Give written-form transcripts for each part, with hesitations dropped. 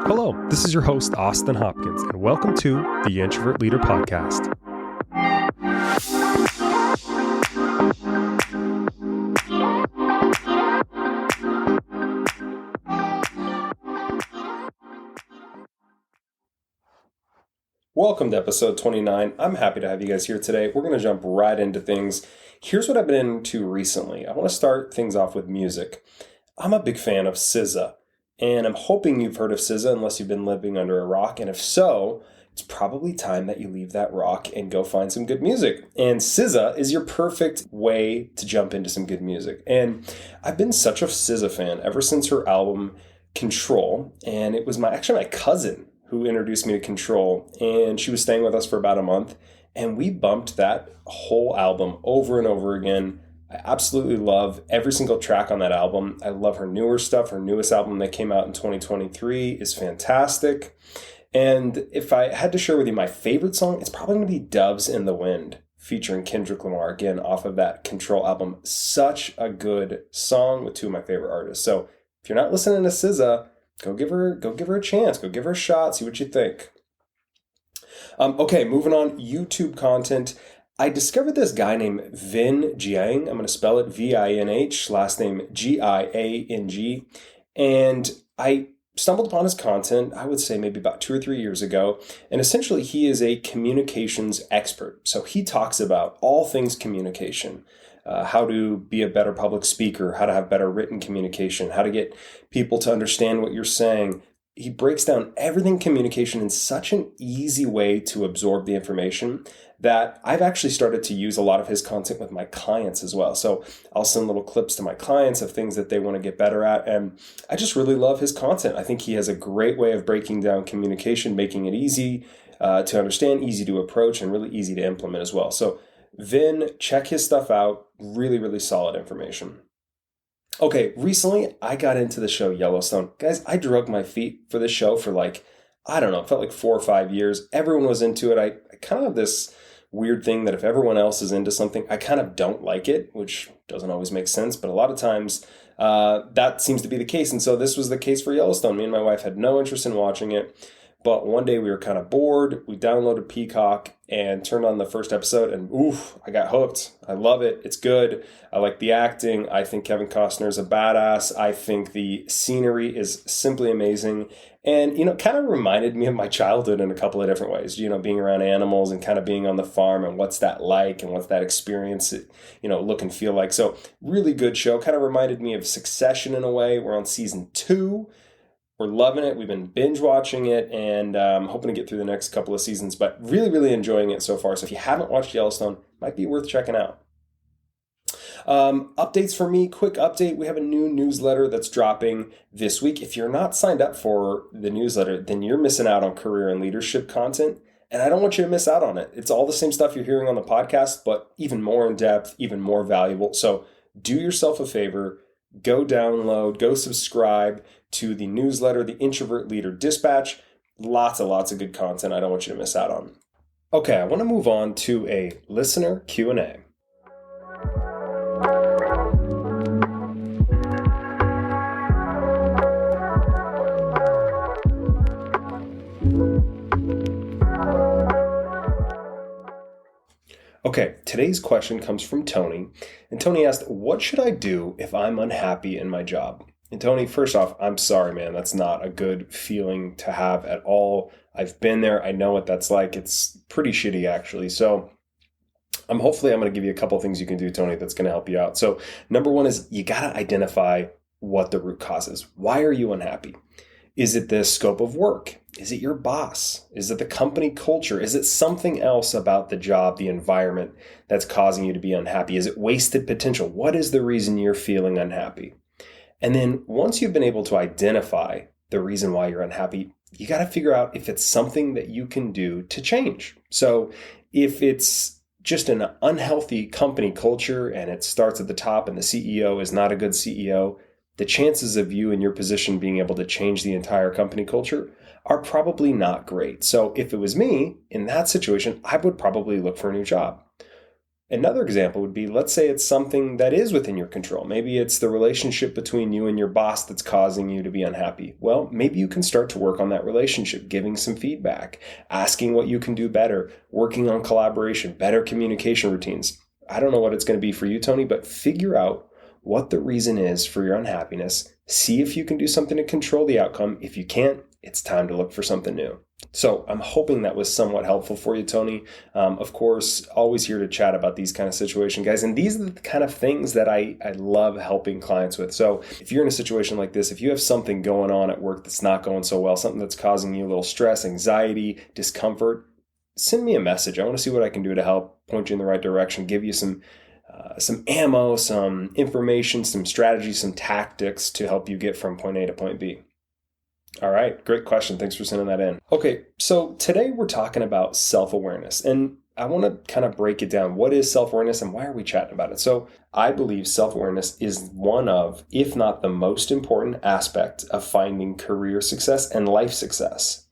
Hello, this is your host, Austin Hopkins, and welcome to the Introvert Leader Podcast. Welcome to episode 29. I'm happy to have you guys here today. We're going to jump right into things. Here's what I've been into recently. I want to start things off with music. I'm a big fan of SZA, and I'm hoping you've heard of SZA unless you've been living under a rock, and if so, it's probably time that you leave that rock and go find some good music. And SZA is your perfect way to jump into some good music. And I've been such a SZA fan ever since her album Control, and it was my cousin who introduced me to Control, and she was staying with us for about a month, and we bumped that whole album over and over again. I absolutely love every single track on that album. I love her newer stuff. Her newest album that came out in 2023 is fantastic. And if I had to share with you my favorite song, it's probably going to be Doves in the Wind, featuring Kendrick Lamar, again, off of that Control album. Such a good song with two of my favorite artists. So if you're not listening to SZA, go give her a chance. Go give her a shot. See what you think. Okay, moving on. YouTube content. I discovered this guy named Vinh Giang. I'm going to spell it V-I-N-H, last name G-I-A-N-G. And I stumbled upon his content, I would say maybe about 2 or 3 years ago. And essentially, he is a communications expert. So he talks about all things communication. How to be a better public speaker, how to have better written communication, how to get people to understand what you're saying. He breaks down everything communication in such an easy way to absorb the information that I've actually started to use a lot of his content with my clients as well. So I'll send little clips to my clients of things that they want to get better at. And I just really love his content. I think he has a great way of breaking down communication, making it easy to understand, easy to approach, and really easy to implement as well. So Vin, check his stuff out. Really, really solid information. Okay, recently I got into the show Yellowstone. Guys, I drug my feet for this show for it felt like 4 or 5 years. Everyone was into it. I kind of have this weird thing that if everyone else is into something, I kind of don't like it, which doesn't always make sense. But a lot of times that seems to be the case. And so this was the case for Yellowstone. Me and my wife had no interest in watching it. But one day we were kind of bored. We downloaded Peacock and turned on the first episode, and I got hooked. I love it. It's good. I like the acting. I think Kevin Costner is a badass. I think the scenery is simply amazing. And, kind of reminded me of my childhood in a couple of different ways, being around animals and kind of being on the farm and what's that like and what's that experience, look and feel like. So really good show. Kind of reminded me of Succession in a way. We're on season 2. We're loving it. We've been binge watching it and hoping to get through the next couple of seasons, but really, really enjoying it so far. So if you haven't watched Yellowstone, might be worth checking out. Updates for me, quick update. We have a new newsletter that's dropping this week. If you're not signed up for the newsletter, then you're missing out on career and leadership content. And I don't want you to miss out on it. It's all the same stuff you're hearing on the podcast, but even more in depth, even more valuable. So do yourself a favor. Go download, go subscribe to the newsletter, the Introvert Leader Dispatch. Lots of good content I don't want you to miss out on. Okay, I want to move on to a listener Q&A. Okay, today's question comes from Tony, and Tony asked, what should I do if I'm unhappy in my job? And Tony, first off, I'm sorry, man. That's not a good feeling to have at all. I've been there. I know what that's like. It's pretty shitty, actually. So hopefully I'm going to give you a couple things you can do, Tony, that's going to help you out. So number one is you got to identify what the root cause is. Why are you unhappy? Is it the scope of work? Is it your boss? Is it the company culture? Is it something else about the job, the environment that's causing you to be unhappy? Is it wasted potential? What is the reason you're feeling unhappy? And then once you've been able to identify the reason why you're unhappy, you got to figure out if it's something that you can do to change. So if it's just an unhealthy company culture and it starts at the top and the CEO is not a good CEO, the chances of you in your position being able to change the entire company culture are probably not great. So if it was me in that situation, I would probably look for a new job. Another example would be, let's say it's something that is within your control. Maybe it's the relationship between you and your boss that's causing you to be unhappy. Well, maybe you can start to work on that relationship, giving some feedback, asking what you can do better, working on collaboration, better communication routines. I don't know what it's going to be for you, Tony, but figure out what the reason is for your unhappiness. See if you can do something to control the outcome. If you can't, it's time to look for something new. So I'm hoping that was somewhat helpful for you, Tony. Of course, always here to chat about these kind of situations, guys. And these are the kind of things that I love helping clients with. So if you're in a situation like this, if you have something going on at work that's not going so well, something that's causing you a little stress, anxiety, discomfort, send me a message. I want to see what I can do to help point you in the right direction, give you some ammo, some information, some strategies, some tactics to help you get from point A to point B. All right, great question. Thanks for sending that in. Okay, so today we're talking about self-awareness, and I want to kind of break it down. What is self-awareness and why are we chatting about it? So I believe self-awareness is one of, if not the most important aspect of finding career success and life success.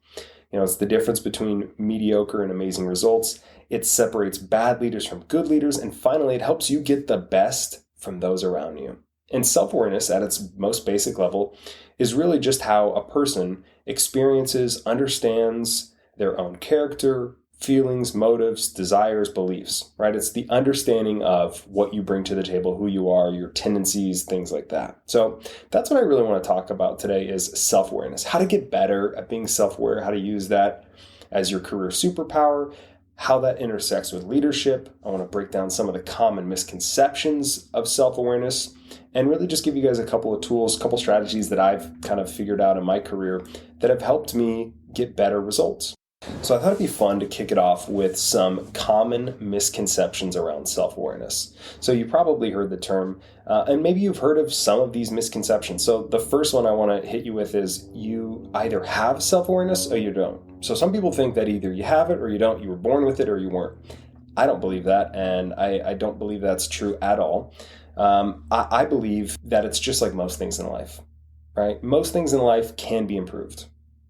It's the difference between mediocre and amazing results. It separates bad leaders from good leaders. And finally, it helps you get the best from those around you. And self-awareness at its most basic level is really just how a person experiences, understands their own character, feelings, motives, desires, beliefs, right? It's the understanding of what you bring to the table, who you are, your tendencies, things like that. So that's what I really want to talk about today is self-awareness, how to get better at being self-aware, how to use that as your career superpower, how that intersects with leadership. I want to break down some of the common misconceptions of self-awareness and really just give you guys a couple of tools, a couple strategies that I've kind of figured out in my career that have helped me get better results. So I thought it'd be fun to kick it off with some common misconceptions around self-awareness. So you probably heard the term, and maybe you've heard of some of these misconceptions. So the first one I want to hit you with is you either have self-awareness or you don't. So some people think that either you have it or you don't, you were born with it or you weren't. I don't believe that, and I don't believe that's true at all. I believe that it's just like most things in life, right? Most things in life can be improved.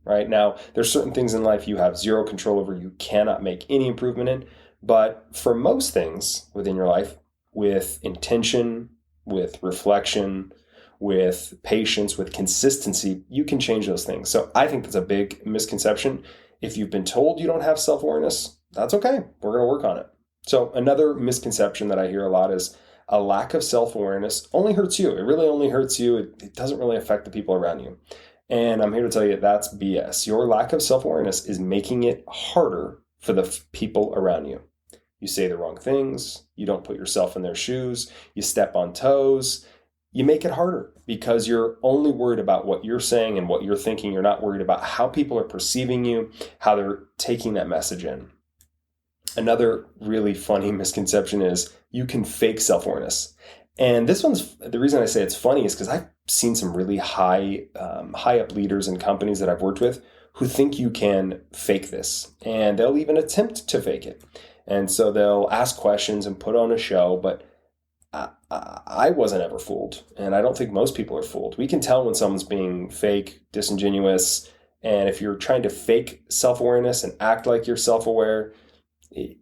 Right now, there's certain things in life you have zero control over, you cannot make any improvement in. But for most things within your life, with intention, with reflection, with patience, with consistency, you can change those things. So I think that's a big misconception. If you've been told you don't have self-awareness, that's okay. We're going to work on it. So another misconception that I hear a lot is a lack of self-awareness only hurts you. It really only hurts you. It doesn't really affect the people around you. And I'm here to tell you that's BS. Your lack of self-awareness is making it harder for the people around you. You say the wrong things. You don't put yourself in their shoes. You step on toes. You make it harder because you're only worried about what you're saying and what you're thinking. You're not worried about how people are perceiving you, how they're taking that message in. Another really funny misconception is you can fake self-awareness. And this one's, the reason I say it's funny is because I've seen some really high up leaders in companies that I've worked with who think you can fake this, and they'll even attempt to fake it. And so they'll ask questions and put on a show, but I wasn't ever fooled, and I don't think most people are fooled. We can tell when someone's being fake, disingenuous, and if you're trying to fake self-awareness and act like you're self-aware,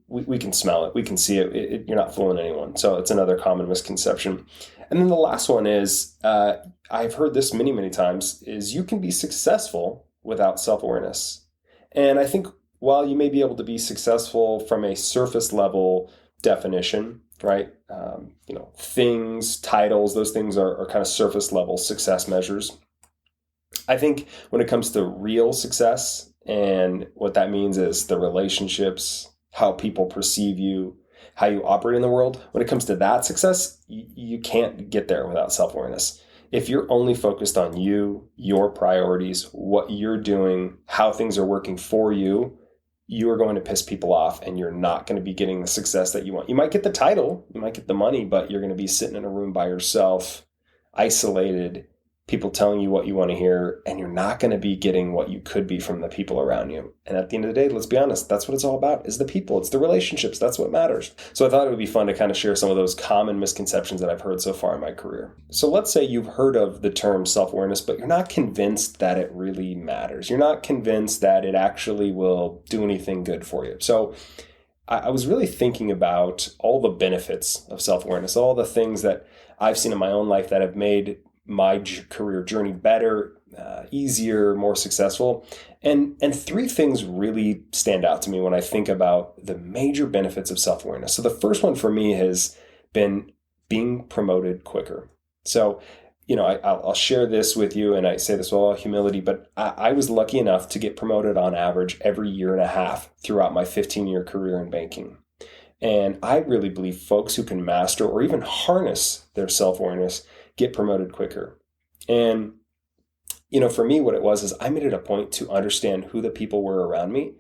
we can smell it. We can see it. You're not fooling anyone. So it's another common misconception. And then the last one is, I've heard this many, many times, is you can be successful without self-awareness. And I think while you may be able to be successful from a surface level definition, right? Things, titles, those things are kind of surface level success measures. I think when it comes to real success, and what that means is the relationships, how people perceive you, how you operate in the world. When it comes to that success, you can't get there without self-awareness. If you're only focused on you, your priorities, what you're doing, how things are working for you, you are going to piss people off and you're not going to be getting the success that you want. You might get the title, you might get the money, but you're going to be sitting in a room by yourself, isolated, people telling you what you want to hear, and you're not going to be getting what you could be from the people around you. And at the end of the day, let's be honest, that's what it's all about, is the people. It's the relationships. That's what matters. So I thought it would be fun to kind of share some of those common misconceptions that I've heard so far in my career. So let's say you've heard of the term self-awareness, but you're not convinced that it really matters. You're not convinced that it actually will do anything good for you. So I was really thinking about all the benefits of self-awareness, all the things that I've seen in my own life that have made my career journey better, easier, more successful. And three things really stand out to me when I think about the major benefits of self-awareness. So the first one for me has been being promoted quicker. So, I'll share this with you, and I say this with all humility, but I was lucky enough to get promoted on average every year and a half throughout my 15-year career in banking. And I really believe folks who can master or even harness their self-awareness get promoted quicker. And, for me, what it was is I made it a point to understand who the people were around me.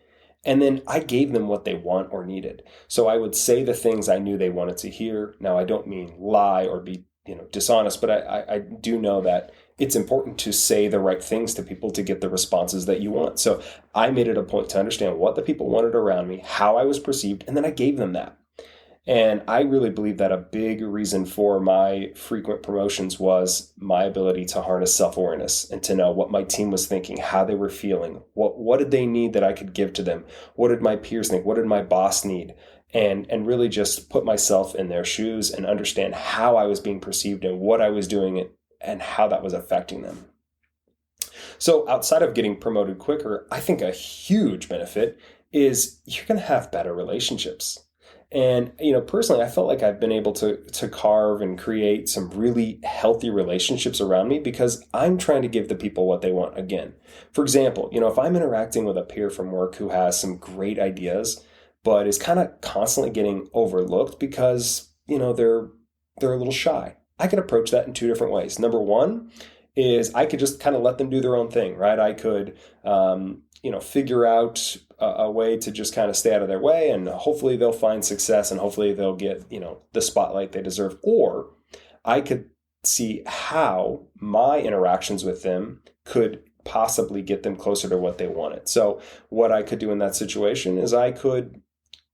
And then I gave them what they want or needed. So I would say the things I knew they wanted to hear. Now, I don't mean lie or be dishonest, but I do know that it's important to say the right things to people to get the responses that you want. So I made it a point to understand what the people wanted around me, how I was perceived, and then I gave them that. And I really believe that a big reason for my frequent promotions was my ability to harness self-awareness and to know what my team was thinking, how they were feeling, what did they need that I could give to them, what did my peers think, what did my boss need, and really just put myself in their shoes and understand how I was being perceived and what I was doing and how that was affecting them. So outside of getting promoted quicker, I think a huge benefit is you're going to have better relationships. And, personally, I felt like I've been able to carve and create some really healthy relationships around me because I'm trying to give the people what they want again. For example, if I'm interacting with a peer from work who has some great ideas, but is kind of constantly getting overlooked because, they're a little shy, I could approach that in two different ways. Number one is I could just kind of let them do their own thing, right? I could, figure out a way to just kind of stay out of their way, and hopefully they'll find success and hopefully they'll get, the spotlight they deserve. Or I could see how my interactions with them could possibly get them closer to what they wanted. So what I could do in that situation is I could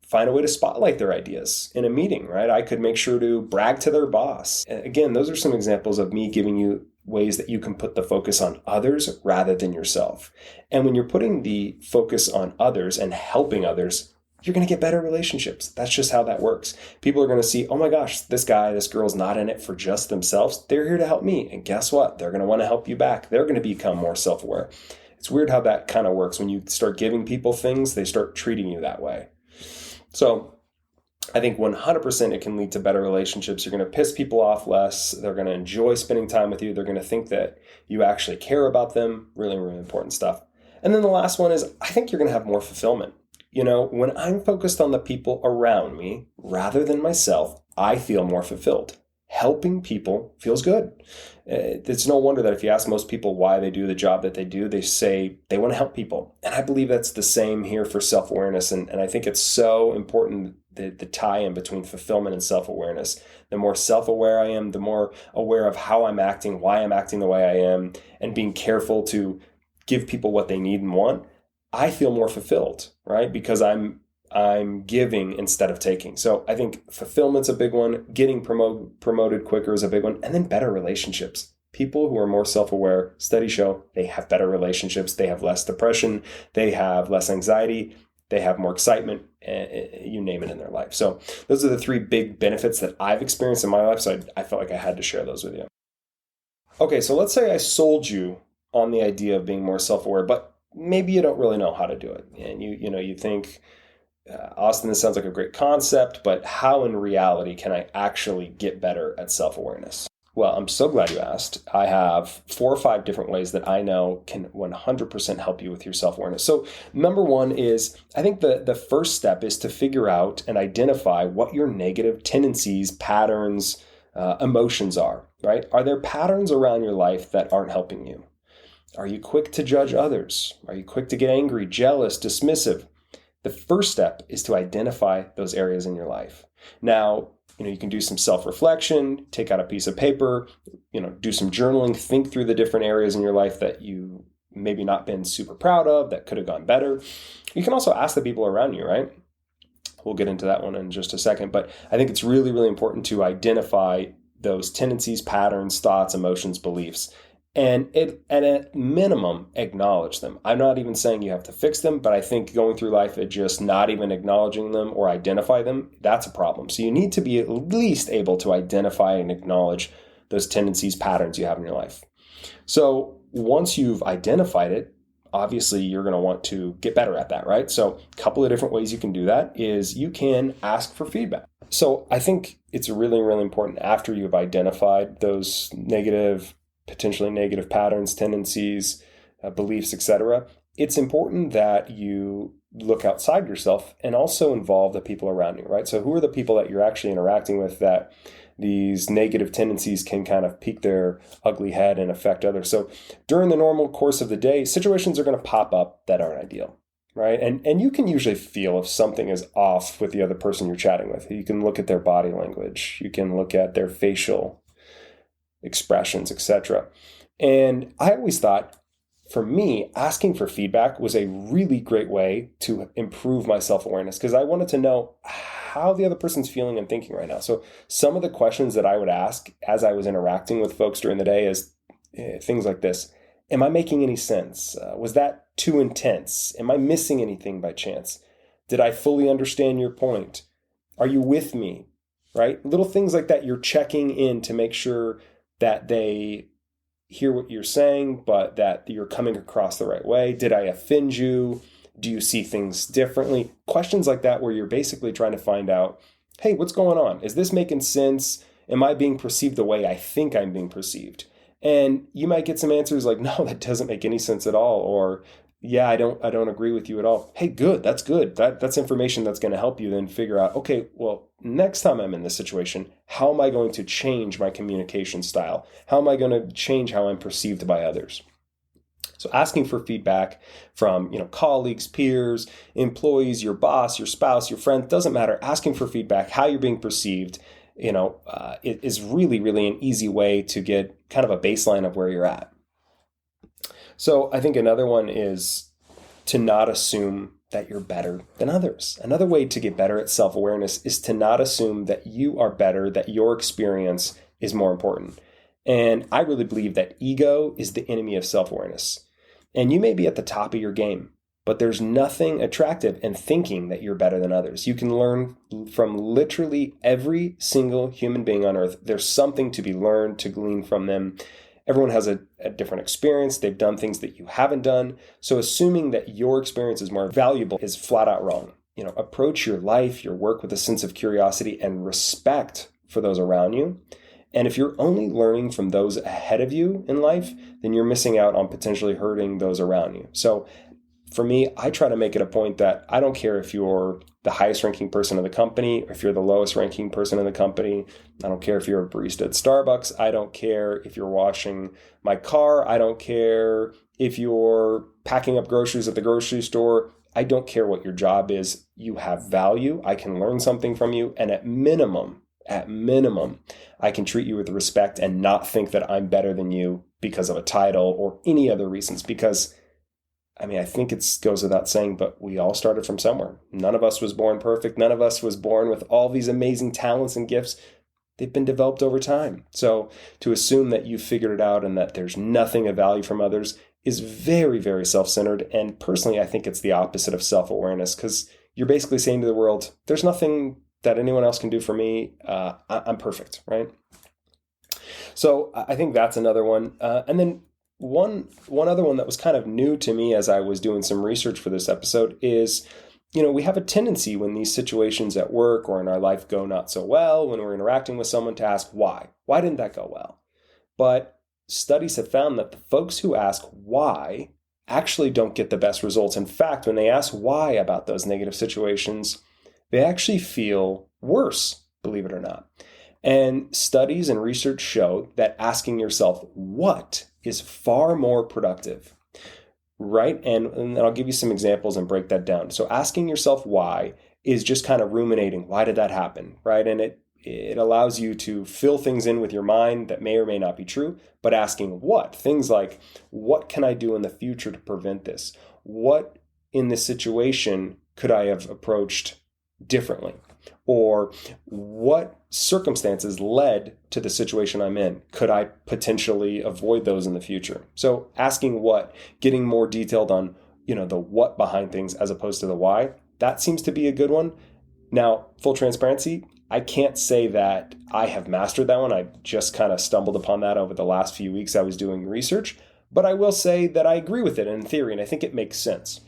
find a way to spotlight their ideas in a meeting, right? I could make sure to brag to their boss. Again, those are some examples of me giving you ways that you can put the focus on others rather than yourself. And when you're putting the focus on others and helping others, you're going to get better relationships. That's just how that works. People are going to see, oh my gosh, this guy, this girl's not in it for just themselves. They're here to help me. And guess what? They're going to want to help you back. They're going to become more self-aware. It's weird how that kind of works. When you start giving people things, they start treating you that way. So I think 100% it can lead to better relationships. You're going to piss people off less. They're going to enjoy spending time with you. They're going to think that you actually care about them. Really, really important stuff. And then the last one is I think you're going to have more fulfillment. When I'm focused on the people around me rather than myself, I feel more fulfilled. Helping people feels good. It's no wonder that if you ask most people why they do the job that they do, they say they want to help people. And I believe that's the same here for self-awareness. And I think it's so important, the tie-in between fulfillment and self-awareness. The more self-aware I am, the more aware of how I'm acting, why I'm acting the way I am, and being careful to give people what they need and want, I feel more fulfilled, right? Because I'm giving instead of taking. So I think fulfillment's a big one. Getting promoted quicker is a big one. And then better relationships. People who are more self-aware, studies show they have better relationships. They have less depression. They have less anxiety. They have more excitement, you name it, in their life. So those are the three big benefits that I've experienced in my life. So I felt like I had to share those with you. Okay, so let's say I sold you on the idea of being more self-aware, but maybe you don't really know how to do it. And you think, Austin, this sounds like a great concept, but how in reality can I actually get better at self-awareness? Well, I'm so glad you asked. I have 4 or 5 different ways that I know can 100% help you with your self-awareness. So number one is, I think the first step is to figure out and identify what your negative tendencies, patterns, emotions are, right? Are there patterns around your life that aren't helping you? Are you quick to judge others? Are you quick to get angry, jealous, dismissive? The first step is to identify those areas in your life. Now, you can do some self-reflection, take out a piece of paper, do some journaling, think through the different areas in your life that you maybe not been super proud of, that could have gone better. You can also ask the people around you, right? We'll get into that one in just a second, but I think it's really, really important to identify those tendencies, patterns, thoughts, emotions, beliefs, And at minimum, acknowledge them. I'm not even saying you have to fix them, but I think going through life and just not even acknowledging them or identify them, that's a problem. So you need to be at least able to identify and acknowledge those tendencies, patterns you have in your life. So once you've identified it, obviously you're going to want to get better at that, right? So a couple of different ways you can do that is you can ask for feedback. So I think it's really, really important after you've identified those potentially negative patterns, tendencies, beliefs, etc. It's important that you look outside yourself and also involve the people around you, right? So who are the people that you're actually interacting with that these negative tendencies can kind of peek their ugly head and affect others? So during the normal course of the day, situations are going to pop up that aren't ideal, right? And you can usually feel if something is off with the other person you're chatting with. You can look at their body language. You can look at their facial expressions, etc. And I always thought, for me, asking for feedback was a really great way to improve my self-awareness because I wanted to know how the other person's feeling and thinking right now. So some of the questions that I would ask as I was interacting with folks during the day is things like this. Am I making any sense? Was that too intense? Am I missing anything by chance? Did I fully understand your point? Are you with me? Right? Little things like that. You're checking in to make sure that they hear what you're saying, but that you're coming across the right way. Did I offend you? Do you see things differently? Questions like that where you're basically trying to find out, hey, what's going on? Is this making sense? Am I being perceived the way I think I'm being perceived? And you might get some answers like, no, that doesn't make any sense at all. Or, yeah, I don't agree with you at all. Hey, good. That's good. That's information that's going to help you then figure out, okay, well, next time I'm in this situation, how am I going to change my communication style? How am I going to change how I'm perceived by others? So asking for feedback from, colleagues, peers, employees, your boss, your spouse, your friend, doesn't matter. Asking for feedback, how you're being perceived, it is really, really an easy way to get kind of a baseline of where you're at. So I think another one is to not assume that you're better than others. Another way to get better at self-awareness is to not assume that you are better, that your experience is more important. And I really believe that ego is the enemy of self-awareness. And you may be at the top of your game, but there's nothing attractive in thinking that you're better than others. You can learn from literally every single human being on earth. There's something to be learned, to glean from them. Everyone has a different experience. They've done things that you haven't done. So assuming that your experience is more valuable is flat out wrong. Approach your life, your work with a sense of curiosity and respect for those around you. And if you're only learning from those ahead of you in life, then you're missing out on potentially hurting those around you. So for me, I try to make it a point that I don't care if you're the highest ranking person in the company or if you're the lowest ranking person in the company. I don't care if you're a barista at Starbucks. I don't care if you're washing my car. I don't care if you're packing up groceries at the grocery store. I don't care what your job is. You have value. I can learn something from you. And at minimum, I can treat you with respect and not think that I'm better than you because of a title or any other reasons. Because I think it goes without saying, but we all started from somewhere. None of us was born perfect. None of us was born with all these amazing talents and gifts. They've been developed over time. So to assume that you figured it out and that there's nothing of value from others is very, very self-centered. And personally, I think it's the opposite of self-awareness because you're basically saying to the world, there's nothing that anyone else can do for me. I'm perfect, right? So I think that's another one. And then one other one that was kind of new to me as I was doing some research for this episode is, we have a tendency when these situations at work or in our life go not so well, when we're interacting with someone, to ask why. Why didn't that go well? But studies have found that the folks who ask why actually don't get the best results. In fact, when they ask why about those negative situations, they actually feel worse, believe it or not. And studies and research show that asking yourself what is far more productive, right? And I'll give you some examples and break that down. So asking yourself why is just kind of ruminating. Why did that happen, right? And it allows you to fill things in with your mind that may or may not be true, but asking what? Things like, what can I do in the future to prevent this? What in this situation could I have approached differently? Or what circumstances led to the situation I'm in? Could I potentially avoid those in the future? So asking what, getting more detailed on, the what behind things as opposed to the why, that seems to be a good one. Now, full transparency, I can't say that I have mastered that one. I just kind of stumbled upon that over the last few weeks I was doing research, but I will say that I agree with it in theory, and I think it makes sense.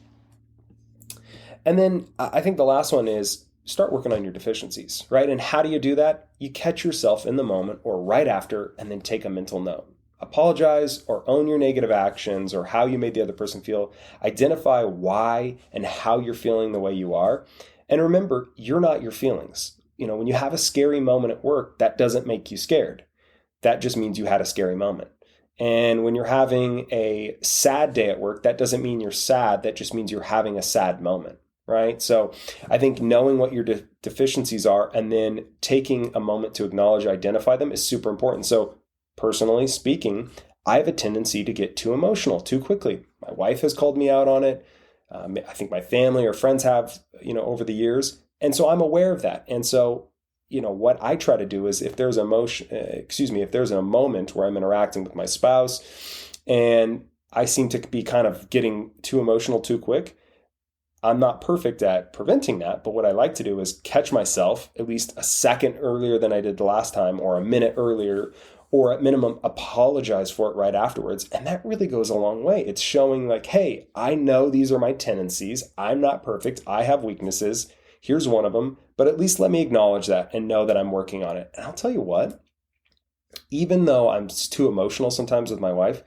And then I think the last one is start working on your deficiencies, right? And how do you do that? You catch yourself in the moment or right after, and then take a mental note. Apologize or own your negative actions or how you made the other person feel. Identify why and how you're feeling the way you are. And remember, you're not your feelings. When you have a scary moment at work, that doesn't make you scared. That just means you had a scary moment. And when you're having a sad day at work, that doesn't mean you're sad. That just means you're having a sad moment, right? So I think knowing what your deficiencies are and then taking a moment to acknowledge, identify them is super important. So personally speaking, I have a tendency to get too emotional too quickly. My wife has called me out on it. I think my family or friends have, over the years. And so I'm aware of that. And so, what I try to do is if there's a moment where I'm interacting with my spouse and I seem to be kind of getting too emotional too quick, I'm not perfect at preventing that. But what I like to do is catch myself at least a second earlier than I did the last time, or a minute earlier, or at minimum apologize for it right afterwards. And that really goes a long way. It's showing like, hey, I know these are my tendencies. I'm not perfect. I have weaknesses. Here's one of them, but at least let me acknowledge that and know that I'm working on it. And I'll tell you what, even though I'm too emotional sometimes with my wife,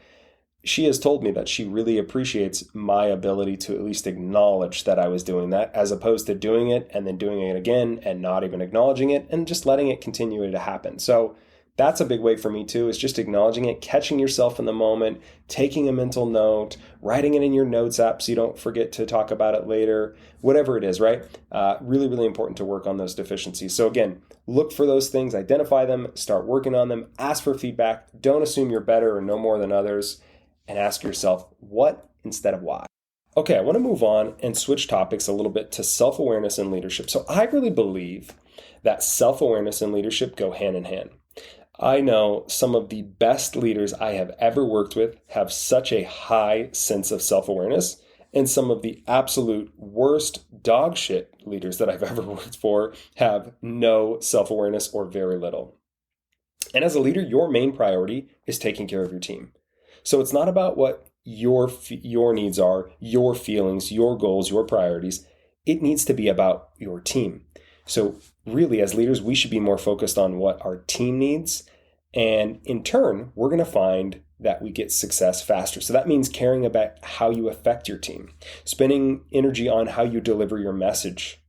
she has told me that she really appreciates my ability to at least acknowledge that I was doing that, as opposed to doing it and then doing it again and not even acknowledging it and just letting it continue to happen. So that's a big way for me too, is just acknowledging it, catching yourself in the moment, taking a mental note, writing it in your notes app so you don't forget to talk about it later, whatever it is, right? Really, really important to work on those deficiencies. So again, look for those things, identify them, start working on them, ask for feedback. Don't assume you're better or know more than others, and ask yourself what instead of why. Okay, I want to move on and switch topics a little bit to self-awareness and leadership. So I really believe that self-awareness and leadership go hand in hand. I know some of the best leaders I have ever worked with have such a high sense of self-awareness, and some of the absolute worst dog shit leaders that I've ever worked for have no self-awareness or very little. And as a leader, your main priority is taking care of your team. So it's not about what your needs are, your feelings, your goals, your priorities. It needs to be about your team. So really, as leaders, we should be more focused on what our team needs. And in turn, we're going to find that we get success faster. So that means caring about how you affect your team, spending energy on how you deliver your message,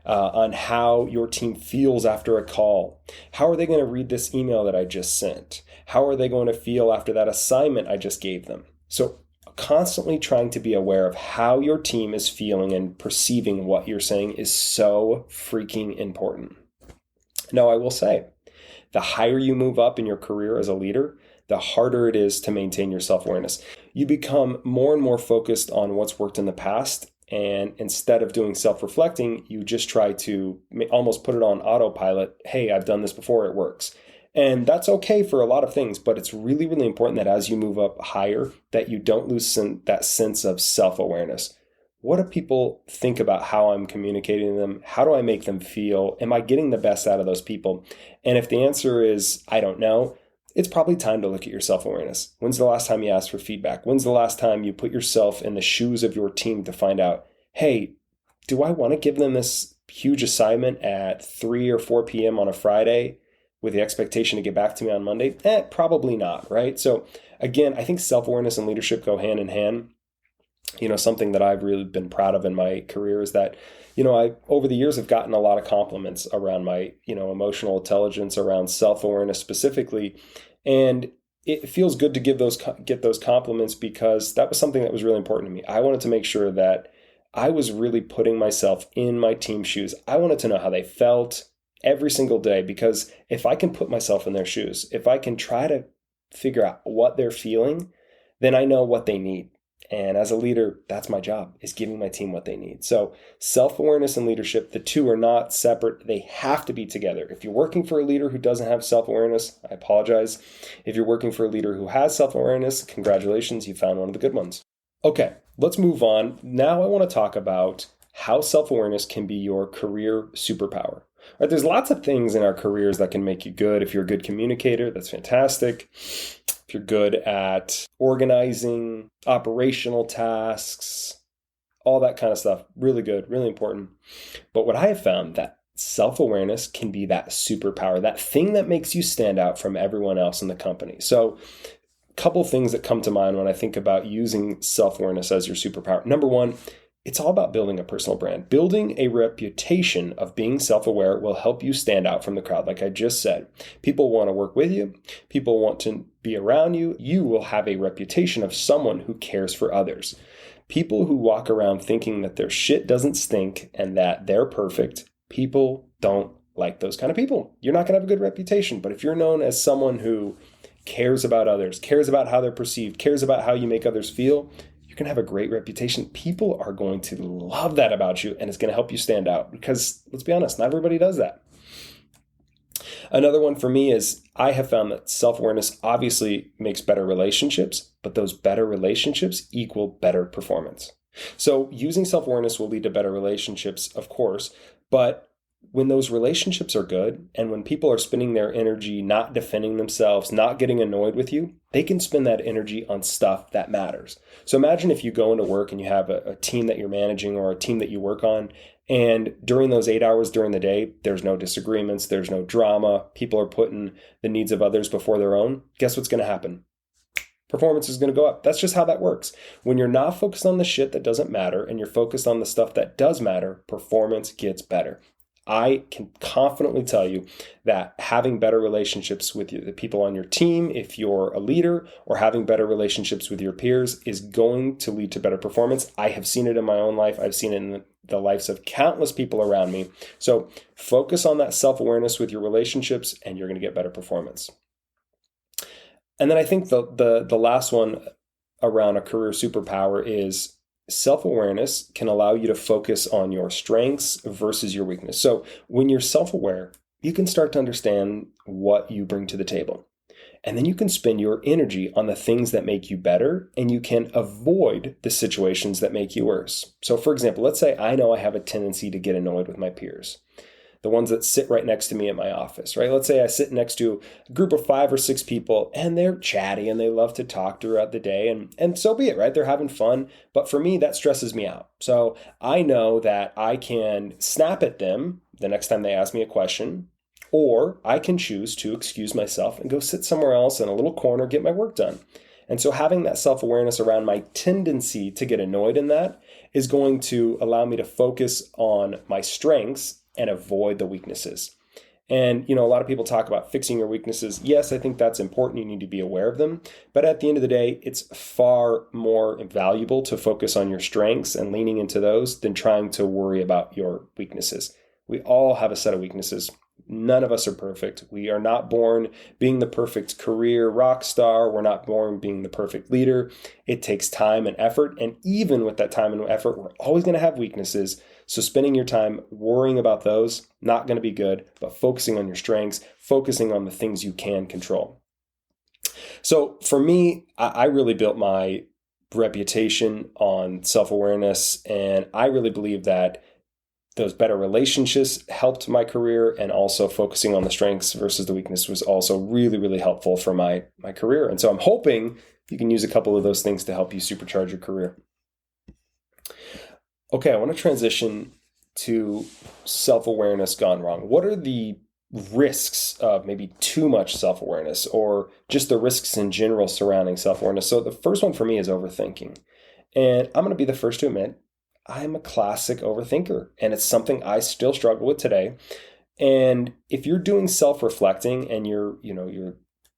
on how your team feels after a call. How are they going to read this email that I just sent? How are they going to feel after that assignment I just gave them? So constantly trying to be aware of how your team is feeling and perceiving what you're saying is so freaking important. Now, I will say, the higher you move up in your career as a leader, the harder it is to maintain your self-awareness. You become more and more focused on what's worked in the past, and instead of doing self-reflecting, you just try to almost put it on autopilot. Hey, I've done this before, it works. And that's okay for a lot of things, but it's really, really important that as you move up higher, that you don't lose that sense of self-awareness. What do people think about how I'm communicating to them? How do I make them feel? Am I getting the best out of those people? And if the answer is, I don't know, it's probably time to look at your self-awareness. When's the last time you asked for feedback? When's the last time you put yourself in the shoes of your team to find out, hey, do I want to give them this huge assignment at 3 or 4 p.m. on a Friday with the expectation to get back to me on Monday? Probably not, right? So again, I think self-awareness and leadership go hand in hand. Something that I've really been proud of in my career is that, I over the years have gotten a lot of compliments around my, emotional intelligence, around self-awareness specifically. And it feels good to get those compliments, because that was something that was really important to me. I wanted to make sure that I was really putting myself in my team's shoes. I wanted to know how they felt every single day, because if I can put myself in their shoes, if I can try to figure out what they're feeling, then I know what they need. And as a leader, that's my job, is giving my team what they need. So self-awareness and leadership, the two are not separate. They have to be together. If you're working for a leader who doesn't have self-awareness, I apologize. If you're working for a leader who has self-awareness, congratulations, you found one of the good ones. Okay, let's move on. Now I want to talk about how self-awareness can be your career superpower. Right, there's lots of things in our careers that can make you good. If you're a good communicator, that's fantastic. If you're good at organizing, operational tasks, all that kind of stuff, really good, really important. But what I have found that self-awareness can be that superpower, that thing that makes you stand out from everyone else in the company. So a couple things that come to mind when I think about using self-awareness as your superpower. Number one, it's all about building a personal brand. Building a reputation of being self-aware will help you stand out from the crowd. Like I just said, people want to work with you. People want to be around you. You will have a reputation of someone who cares for others. People who walk around thinking that their shit doesn't stink and that they're perfect, people don't like those kind of people. You're not going to have a good reputation. But if you're known as someone who cares about others, cares about how they're perceived, cares about how you make others feel, you're going to have a great reputation. People are going to love that about you, and it's going to help you stand out because, let's be honest, not everybody does that. Another one for me is I have found that self-awareness obviously makes better relationships, but those better relationships equal better performance. So using self-awareness will lead to better relationships, of course, but when those relationships are good and when people are spending their energy not defending themselves, not getting annoyed with you, they can spend that energy on stuff that matters. So imagine if you go into work and you have a team that you're managing or a team that you work on, and during those 8 hours during the day, there's no disagreements, there's no drama, people are putting the needs of others before their own. Guess what's going to happen? Performance is going to go up. That's just how that works. When you're not focused on the shit that doesn't matter and you're focused on the stuff that does matter, performance gets better. I can confidently tell you that having better relationships with the people on your team, if you're a leader, or having better relationships with your peers is going to lead to better performance. I have seen it in my own life. I've seen it in the lives of countless people around me. So focus on that self-awareness with your relationships and you're going to get better performance. And then I think the last one around a career superpower is self-awareness can allow you to focus on your strengths versus your weakness. So when you're self-aware, you can start to understand what you bring to the table. And then you can spend your energy on the things that make you better, and you can avoid the situations that make you worse. So for example, let's say I know I have a tendency to get annoyed with my peers, the ones that sit right next to me at my office, right? Let's say I sit next to a group of 5 or 6 people and they're chatty and they love to talk throughout the day, and so be it, right? They're having fun. But for me, that stresses me out. So I know that I can snap at them the next time they ask me a question, or I can choose to excuse myself and go sit somewhere else in a little corner, get my work done. And so having that self-awareness around my tendency to get annoyed in that is going to allow me to focus on my strengths and avoid the weaknesses. And, a lot of people talk about fixing your weaknesses. Yes, I think that's important. You need to be aware of them. But at the end of the day, it's far more valuable to focus on your strengths and leaning into those than trying to worry about your weaknesses. We all have a set of weaknesses. None of us are perfect. We are not born being the perfect career rock star. We're not born being the perfect leader. It takes time and effort. And even with that time and effort, we're always going to have weaknesses. So spending your time worrying about those, not going to be good, but focusing on your strengths, focusing on the things you can control. So for me, I really built my reputation on self-awareness, and I really believe that those better relationships helped my career, and also focusing on the strengths versus the weakness was also really, really helpful for my career. And so I'm hoping you can use a couple of those things to help you supercharge your career. Okay, I want to transition to self-awareness gone wrong. What are the risks of maybe too much self-awareness, or just the risks in general surrounding self-awareness? So the first one for me is overthinking. And I'm going to be the first to admit, I'm a classic overthinker, and it's something I still struggle with today. And if you're doing self-reflecting and you're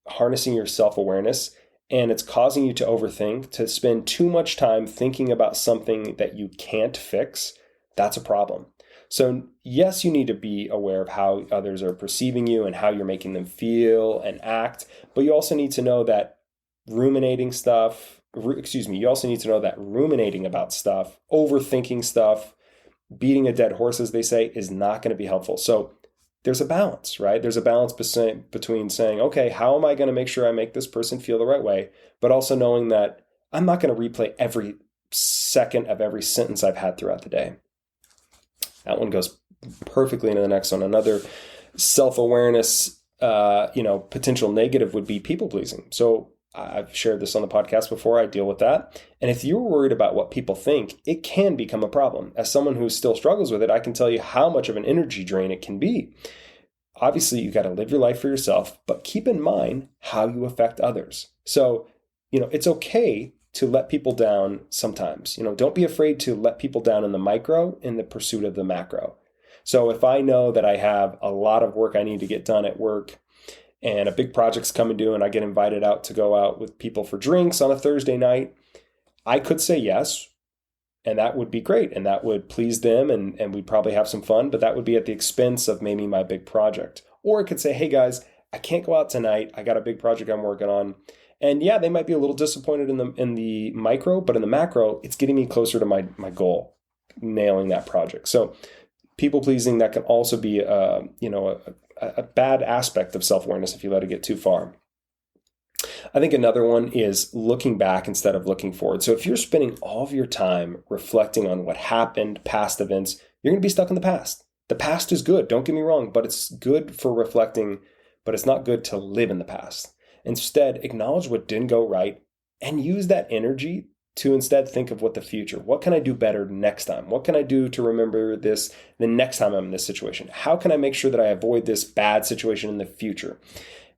harnessing your self-awareness, and it's causing you to overthink, to spend too much time thinking about something that you can't fix, that's a problem. So yes, you need to be aware of how others are perceiving you and how you're making them feel and act, but you also need to know that ruminating stuff, you also need to know that ruminating about stuff, overthinking stuff, beating a dead horse, as they say, is not going to be helpful. So there's a balance, right? There's a balance between saying, okay, how am I going to make sure I make this person feel the right way? But also knowing that I'm not going to replay every second of every sentence I've had throughout the day. That one goes perfectly into the next one. Another self-awareness, potential negative would be people pleasing. So I've shared this on the podcast before. I deal with that. And if you're worried about what people think, it can become a problem. As someone who still struggles with it, I can tell you how much of an energy drain it can be. Obviously, you got to live your life for yourself, but keep in mind how you affect others. So, it's okay to let people down sometimes. Don't be afraid to let people down in the micro in the pursuit of the macro. So if I know that I have a lot of work I need to get done at work and a big project's coming due and I get invited out to go out with people for drinks on a Thursday night, I could say yes, and that would be great. And that would please them and we'd probably have some fun, but that would be at the expense of maybe my big project. Or I could say, hey guys, I can't go out tonight. I got a big project I'm working on. And yeah, they might be a little disappointed in the micro, but in the macro, it's getting me closer to my goal, nailing that project. So people pleasing, that can also be a bad aspect of self-awareness if you let it get too far. I think another one is looking back instead of looking forward. So if you're spending all of your time reflecting on what happened, past events, you're going to be stuck in the past. The past is good, don't get me wrong, but it's good for reflecting, but it's not good to live in the past. Instead, acknowledge what didn't go right and use that energy to instead think of what the future. What can I do better next time? What can I do to remember this the next time I'm in this situation? How can I make sure that I avoid this bad situation in the future?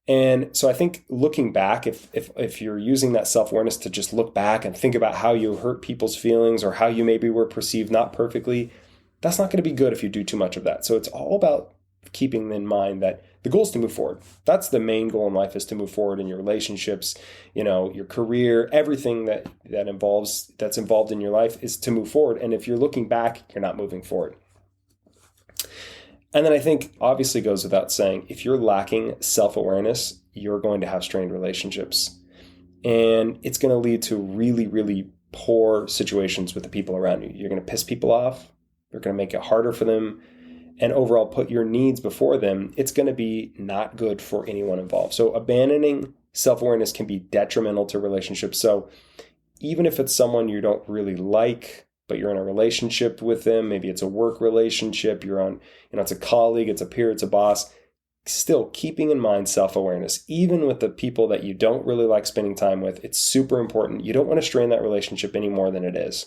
And so I think looking back, if you're using that self-awareness to just look back and think about how you hurt people's feelings or how you maybe were perceived not perfectly, that's not going to be good if you do too much of that. So it's all about keeping in mind that the goal is to move forward. That's the main goal in life, is to move forward in your relationships, your career, everything that's involved in your life is to move forward. And if you're looking back, you're not moving forward. And then I think obviously goes without saying, if you're lacking self-awareness, you're going to have strained relationships. And it's going to lead to really, really poor situations with the people around you. You're going to piss people off. You're going to make it harder for them. And overall put your needs before them. It's going to be not good for anyone involved. So abandoning self-awareness can be detrimental to relationships. So even if it's someone you don't really like, but you're in a relationship with them, maybe it's a work relationship, you're on, it's a colleague, it's a peer, it's a boss, still keeping in mind self-awareness, even with the people that you don't really like spending time with, it's super important. You don't want to strain that relationship any more than it is.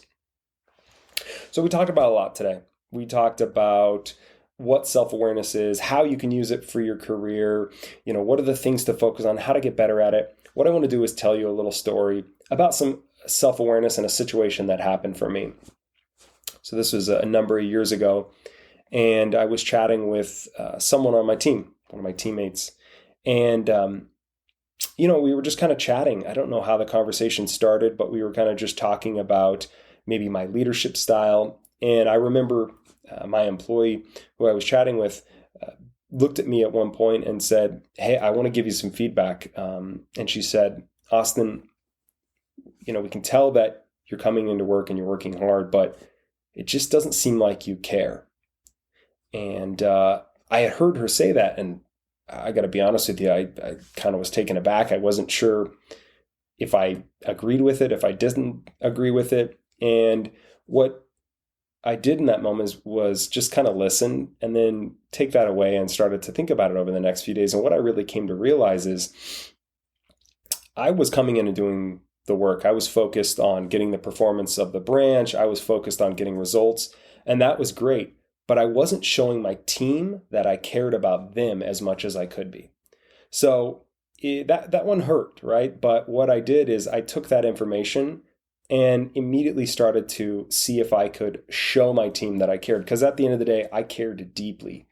So we talked about a lot today. We talked about what self-awareness is, how you can use it for your career, what are the things to focus on, how to get better at it. What I want to do is tell you a little story about some self-awareness and a situation that happened for me. So this was a number of years ago, and I was chatting with someone on my team, one of my teammates, and we were just kind of chatting. I don't know how the conversation started, but we were kind of just talking about maybe my leadership style. And I remember my employee who I was chatting with looked at me at one point and said, hey, I want to give you some feedback. And she said, Austin, we can tell that you're coming into work and you're working hard, but it just doesn't seem like you care. And I had heard her say that, and I got to be honest with you, I kind of was taken aback. I wasn't sure if I agreed with it, if I didn't agree with it. And what I did in that moment was just kind of listen and then take that away and started to think about it over the next few days. And what I really came to realize is I was coming in and doing the work. I was focused on getting the performance of the branch. I was focused on getting results, and that was great. But I wasn't showing my team that I cared about them as much as I could be. So that one hurt, right? But what I did is I took that information and immediately started to see if I could show my team that I cared. Because at the end of the day, I cared deeply.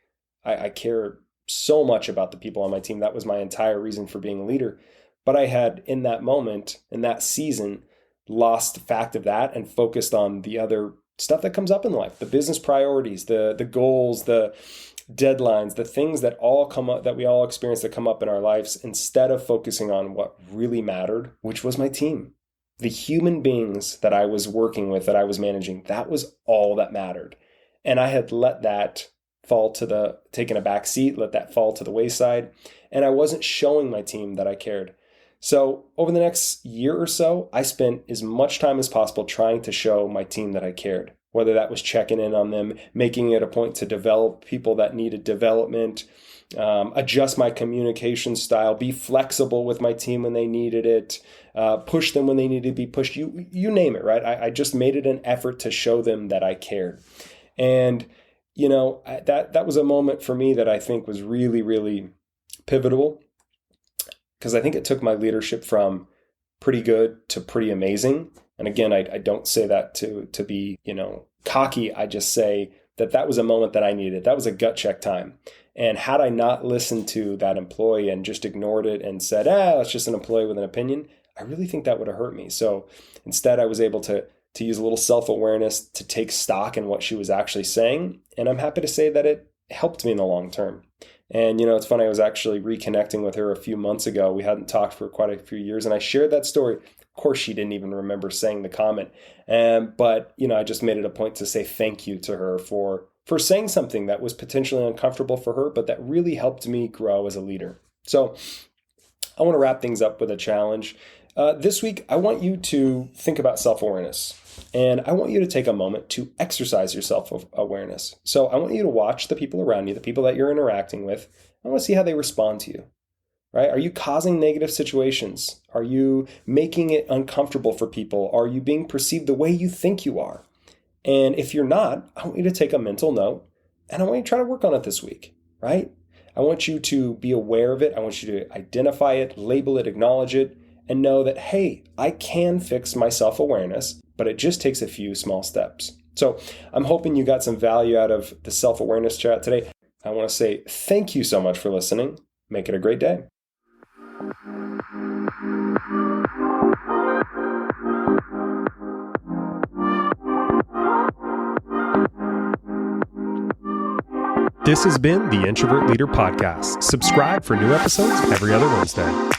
I care so much about the people on my team. That was my entire reason for being a leader. But I had, in that moment, in that season, lost fact of that and focused on the other stuff that comes up in life, the business priorities, the goals, the deadlines, the things that all come up, that we all experience that come up in our lives, instead of focusing on what really mattered, which was my team. the human beings that I was working with, that I was managing, that was all that mattered. And I had let that taken a back seat, let that fall to the wayside. And I wasn't showing my team that I cared. So over the next year or so, I spent as much time as possible trying to show my team that I cared, whether that was checking in on them, making it a point to develop people that needed development, adjust my communication style, be flexible with my team when they needed it, push them when they needed to be pushed. You name it, right? I just made it an effort to show them that I cared. And, that was a moment for me that I think was really, really pivotal, because I think it took my leadership from pretty good to pretty amazing. And again, I don't say that to be, cocky. I just say that was a moment that I needed. That was a gut check time. And had I not listened to that employee and just ignored it and said, it's just an employee with an opinion, I really think that would have hurt me. So instead, I was able to use a little self-awareness to take stock in what she was actually saying. And I'm happy to say that it helped me in the long term. And, it's funny, I was actually reconnecting with her a few months ago. We hadn't talked for quite a few years, and I shared that story. Of course, she didn't even remember saying the comment. But I just made it a point to say thank you to her for saying something that was potentially uncomfortable for her, but that really helped me grow as a leader. So I want to wrap things up with a challenge. This week, I want you to think about self-awareness. And I want you to take a moment to exercise your self-awareness. So I want you to watch the people around you, the people that you're interacting with. I want to see how they respond to you, right? Are you causing negative situations? Are you making it uncomfortable for people? Are you being perceived the way you think you are? And if you're not, I want you to take a mental note, and I want you to try to work on it this week, right? I want you to be aware of it. I want you to identify it, label it, acknowledge it, and know that, hey, I can fix my self-awareness, but it just takes a few small steps. So I'm hoping you got some value out of the self-awareness chat today. I want to say thank you so much for listening. Make it a great day. This has been the Introvert Leader Podcast. Subscribe for new episodes every other Wednesday.